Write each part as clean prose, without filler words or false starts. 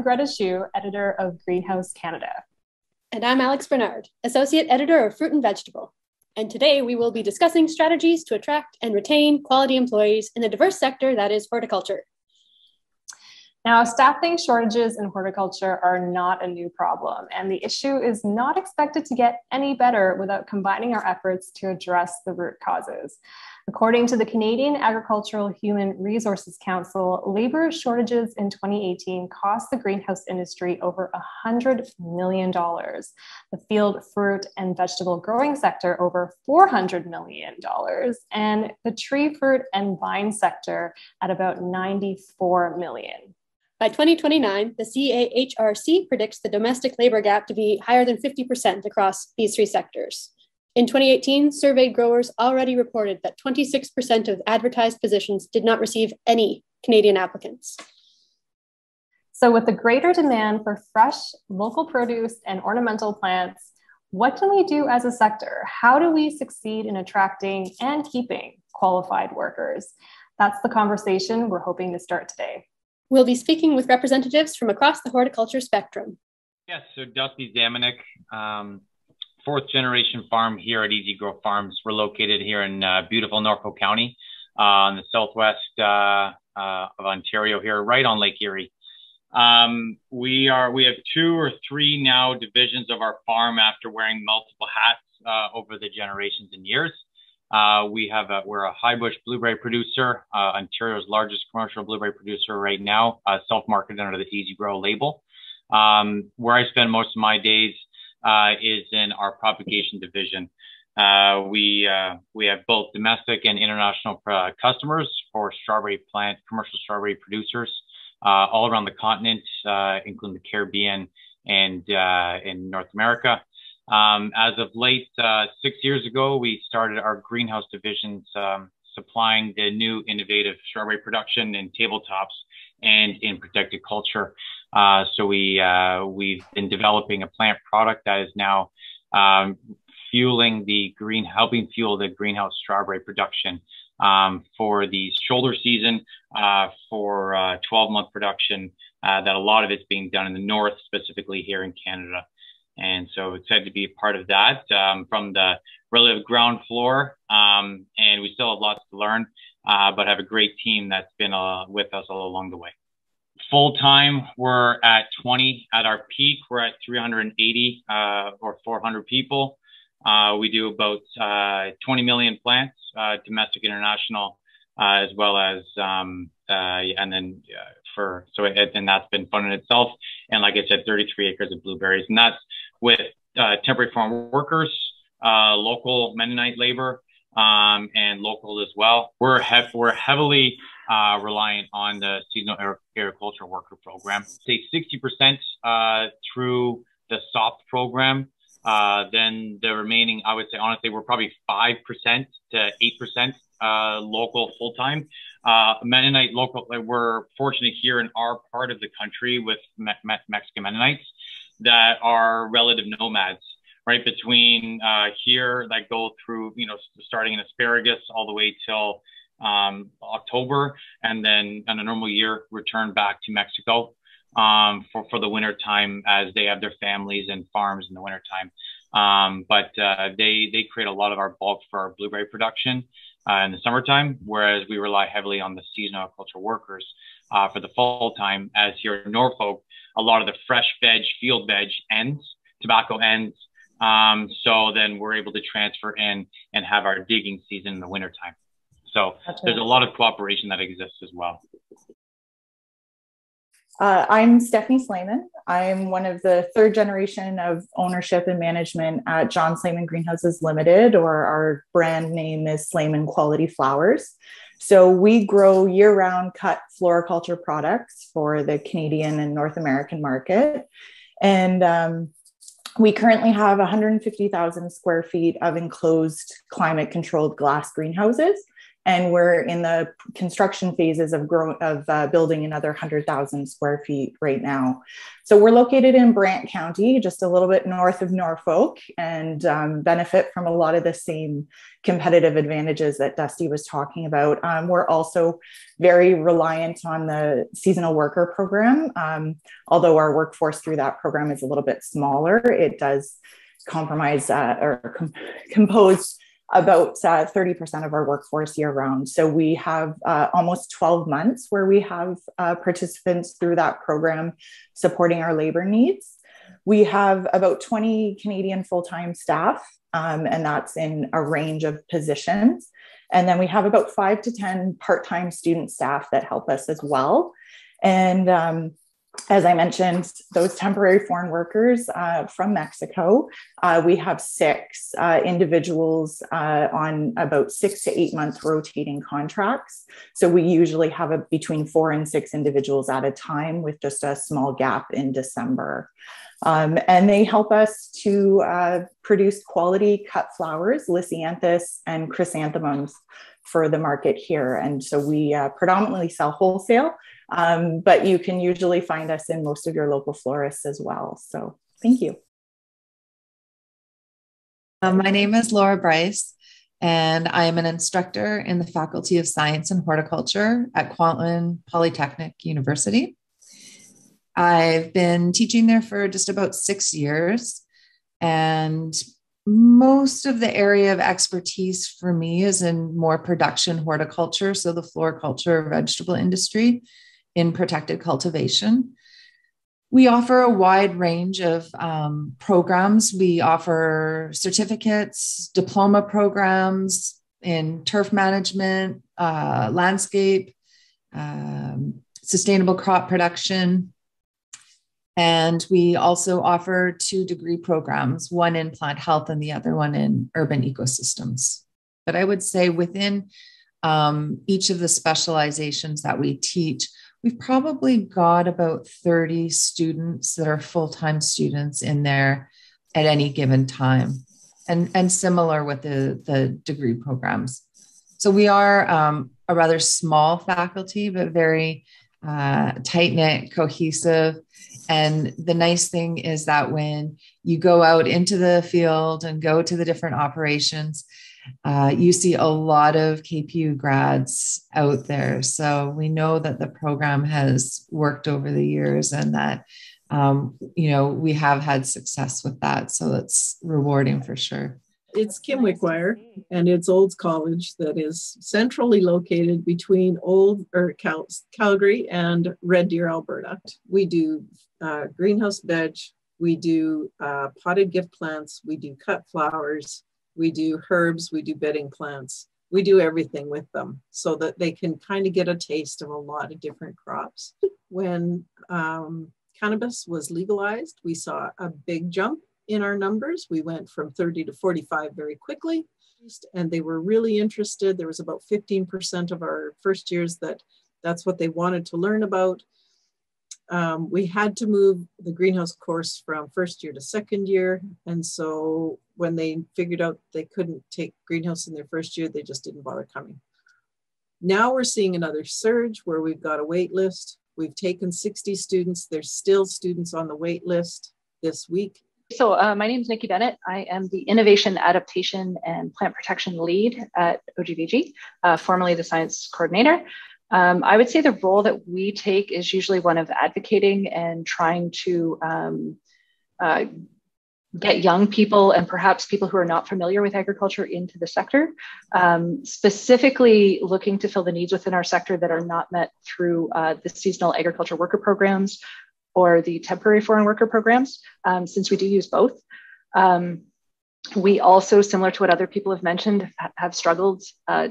Greta Chiu, editor of Greenhouse Canada. And I'm Alex Bernard, associate editor of Fruit and Vegetable. And today we will be discussing strategies to attract and retain quality employees in the diverse sector that is horticulture. Now, staffing shortages in horticulture are not a new problem, and the issue is not expected to get any better without combining our efforts to address the root causes. According to the Canadian Agricultural Human Resources Council, labor shortages in 2018 cost the greenhouse industry over $100 million, the field, fruit, and vegetable growing sector over $400 million, and the tree, fruit, and vine sector at about $94 million. By 2029, the CAHRC predicts the domestic labor gap to be higher than 50% across these three sectors. In 2018, surveyed growers already reported that 26% of advertised positions did not receive any Canadian applicants. So with the greater demand for fresh, local produce and ornamental plants, what can we do as a sector? How do we succeed in attracting and keeping qualified workers? That's the conversation we're hoping to start today. We'll be speaking with representatives from across the horticulture spectrum. Yes, so Dusty Zamecnik, fourth generation farm here at Easy Grow Farms. We're located here in beautiful Norfolk County on the southwest of Ontario here, right on Lake Erie. We have 2 or 3 now divisions of our farm after wearing multiple hats over the generations and years. We're a high bush blueberry producer, Ontario's largest commercial blueberry producer right now, self-marketed under the Easy Grow label. Where I spend most of my days is in our propagation division. We have both domestic and international customers for commercial strawberry producers all around the continent, including the Caribbean and in North America. As of late, 6 years ago, we started our greenhouse divisions supplying the new innovative strawberry production in tabletops and in protected culture. So we've been developing a plant product that is now helping fuel the greenhouse strawberry production for the shoulder season, for 12-month production, that a lot of it's being done in the north, specifically here in Canada. And so excited to be a part of that from the relative ground floor. And we still have lots to learn, but have a great team that's been with us all along the way. Full time, we're at 20. At our peak, we're at 380 or 400 people. We do about 20 million plants, domestic, international, as well as and that's been fun in itself. And like I said, 33 acres of blueberries, and that's with temporary farm workers, local Mennonite labor, and local as well. We're heavily reliant on the seasonal agricultural worker program. Say 60% through the SOP program. Then the remaining, I would say, honestly, we're probably 5% to 8% local full-time. Mennonite local, we're fortunate here in our part of the country with Mexican Mennonites that are relative nomads, right? Between here that go through, starting in asparagus all the way till October, and then on a normal year, return back to Mexico for the winter time as they have their families and farms in the winter time. But they create a lot of our bulk for our blueberry production in the summertime, whereas we rely heavily on the seasonal agricultural workers for the fall time, as here in Norfolk, a lot of the fresh veg, field veg ends, tobacco ends. So then we're able to transfer in and have our digging season in the wintertime. So there's a lot of cooperation that exists as well. I'm Stephanie Slaman. I'm one of the 3rd generation of ownership and management at John Slaman Greenhouses Limited, or our brand name is Slaman Quality Flowers. So we grow year-round cut floriculture products for the Canadian and North American market. And we currently have 150,000 square feet of enclosed climate-controlled glass greenhouses And we're in the construction phases of building another 100,000 square feet right now. So we're located in Brant County, just a little bit north of Norfolk, and benefit from a lot of the same competitive advantages that Dusty was talking about. We're also very reliant on the seasonal worker program. Although our workforce through that program is a little bit smaller, it does compose about 30% of our workforce year round. So we have almost 12 months where we have participants through that program supporting our labor needs. We have about 20 Canadian full-time staff, and that's in a range of positions. And then we have about 5 to 10 part-time student staff that help us as well. And as I mentioned, those temporary foreign workers from Mexico, we have 6 individuals on about 6 to 8 month rotating contracts. So we usually have between 4 and 6 individuals at a time, with just a small gap in December. And they help us to produce quality cut flowers, lisianthus and chrysanthemums for the market here. And so we predominantly sell wholesale, but you can usually find us in most of your local florists as well. So thank you. My name is Laura Bryce, and I am an instructor in the Faculty of Science and Horticulture at Kwantlen Polytechnic University. I've been teaching there for just about 6 years, and most of the area of expertise for me is in more production horticulture, so the floriculture vegetable industry in protected cultivation. We offer a wide range of programs. We offer certificates, diploma programs in turf management, landscape, sustainable crop production. And we also offer 2 degree programs, one in plant health and the other one in urban ecosystems. But I would say within each of the specializations that we teach, we've probably got about 30 students that are full-time students in there at any given time, and similar with the degree programs. So we are a rather small faculty, but very tight-knit, cohesive. And the nice thing is that when you go out into the field and go to the different operations, you see a lot of KPU grads out there. So we know that the program has worked over the years, and that, we have had success with that. So it's rewarding for sure. It's Kim Wickwire, and it's Olds College that is centrally located between Calgary and Red Deer, Alberta. We do greenhouse veg, we do potted gift plants, we do cut flowers, we do herbs, we do bedding plants. We do everything with them so that they can kind of get a taste of a lot of different crops. When cannabis was legalized, we saw a big jump in our numbers. We went from 30 to 45 very quickly, and they were really interested. There was about 15% of our first years that's what they wanted to learn about. We had to move the greenhouse course from first year to second year. And so when they figured out they couldn't take greenhouse in their first year, they just didn't bother coming. Now we're seeing another surge where we've got a wait list. We've taken 60 students. There's still students on the wait list this week. So my name is Niki Bennett. I am the Innovation, Adaptation, and Plant Protection Lead at OGVG, formerly the Science Coordinator. I would say the role that we take is usually one of advocating and trying to get young people and perhaps people who are not familiar with agriculture into the sector, specifically looking to fill the needs within our sector that are not met through the seasonal agriculture worker programs or the temporary foreign worker programs, since we do use both. We also, similar to what other people have mentioned, have struggled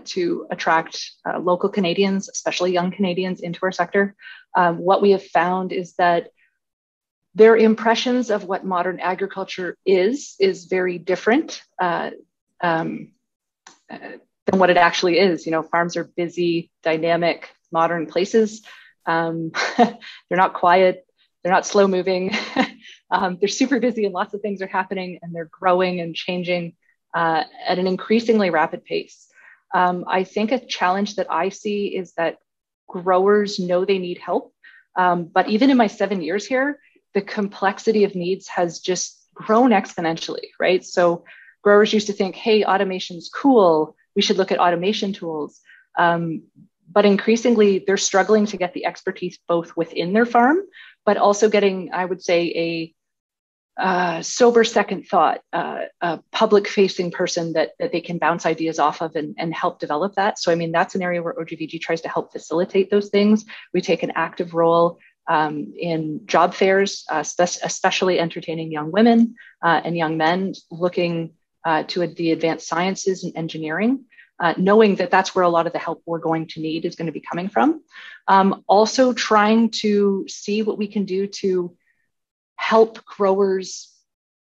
to attract local Canadians, especially young Canadians, into our sector. What we have found is that their impressions of what modern agriculture is very different than what it actually is. Farms are busy, dynamic, modern places. They're not quiet. They're not slow moving. They're super busy and lots of things are happening, and they're growing and changing at an increasingly rapid pace. I think a challenge that I see is that growers know they need help. But even in my 7 years here, the complexity of needs has just grown exponentially, right? So growers used to think, hey, automation's cool. We should look at automation tools. But increasingly, they're struggling to get the expertise both within their farm, but also getting, I would say, a sober second thought, a public-facing person that they can bounce ideas off of and help develop that. So, I mean, that's an area where OGVG tries to help facilitate those things. We take an active role in job fairs, especially entertaining young women and young men looking to the advanced sciences and engineering. Knowing that that's where a lot of the help we're going to need is going to be coming from. Also trying to see what we can do to help growers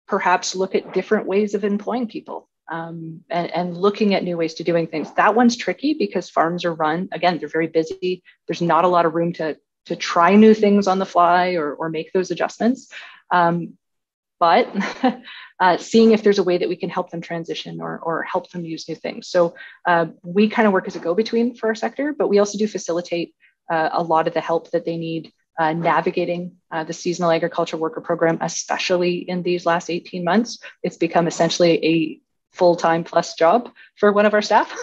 perhaps look at different ways of employing people and looking at new ways to doing things. That one's tricky because farms are run, again, they're very busy. There's not a lot of room to try new things on the fly or make those adjustments. But seeing if there's a way that we can help them transition or help them use new things. So we kind of work as a go-between for our sector, but we also do facilitate a lot of the help that they need navigating the seasonal agriculture worker program, especially in these last 18 months. It's become essentially a full-time plus job for one of our staff.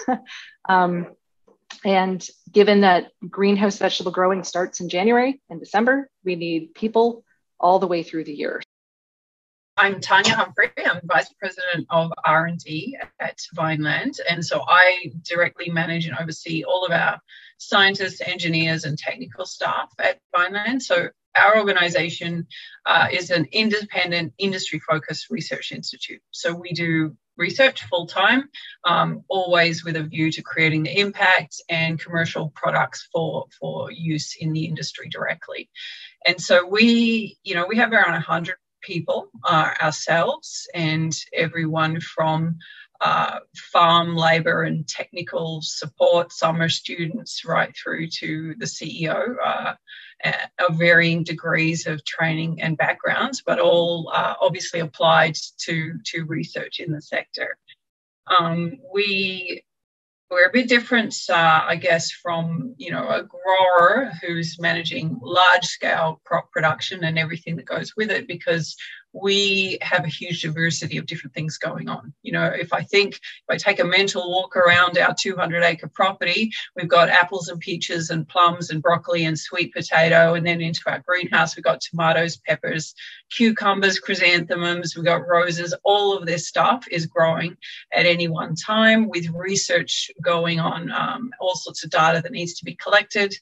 And given that greenhouse vegetable growing starts in January and December, we need people all the way through the year. I'm Tania Humphrey. I'm Vice President of R&D at Vineland. And so I directly manage and oversee all of our scientists, engineers, and technical staff at Vineland. So our organisation is an independent, industry-focused research institute. So we do research full-time, always with a view to creating the impact and commercial products for use in the industry directly. And so we have around 100 people ourselves, and everyone from farm labour and technical support, summer students, right through to the CEO of varying degrees of training and backgrounds, but all obviously applied to research in the sector. We're a bit different, I guess, from, a grower who's managing large-scale crop production and everything that goes with it, because we have a huge diversity of different things going on. If I take a mental walk around our 200-acre property, we've got apples and peaches and plums and broccoli and sweet potato, and then into our greenhouse, we've got tomatoes, peppers, cucumbers, chrysanthemums, we've got roses. All of this stuff is growing at any one time with research going on, all sorts of data that needs to be collected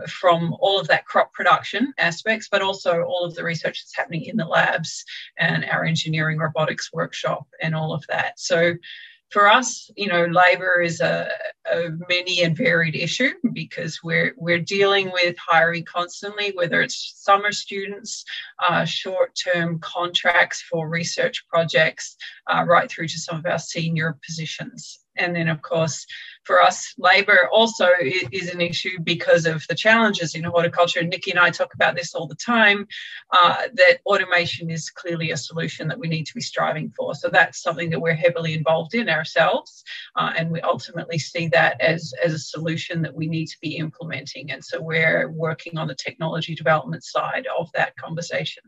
from all of that crop production aspects, but also all of the research that's happening in the labs and our engineering robotics workshop and all of that. So for us, labour is a many and varied issue because we're dealing with hiring constantly, whether it's summer students, short-term contracts for research projects, right through to some of our senior positions. And then, of course, for us, labour also is an issue because of the challenges in horticulture. And Niki and I talk about this all the time, that automation is clearly a solution that we need to be striving for. So that's something that we're heavily involved in ourselves. And we ultimately see that as a solution that we need to be implementing. And so we're working on the technology development side of that conversation.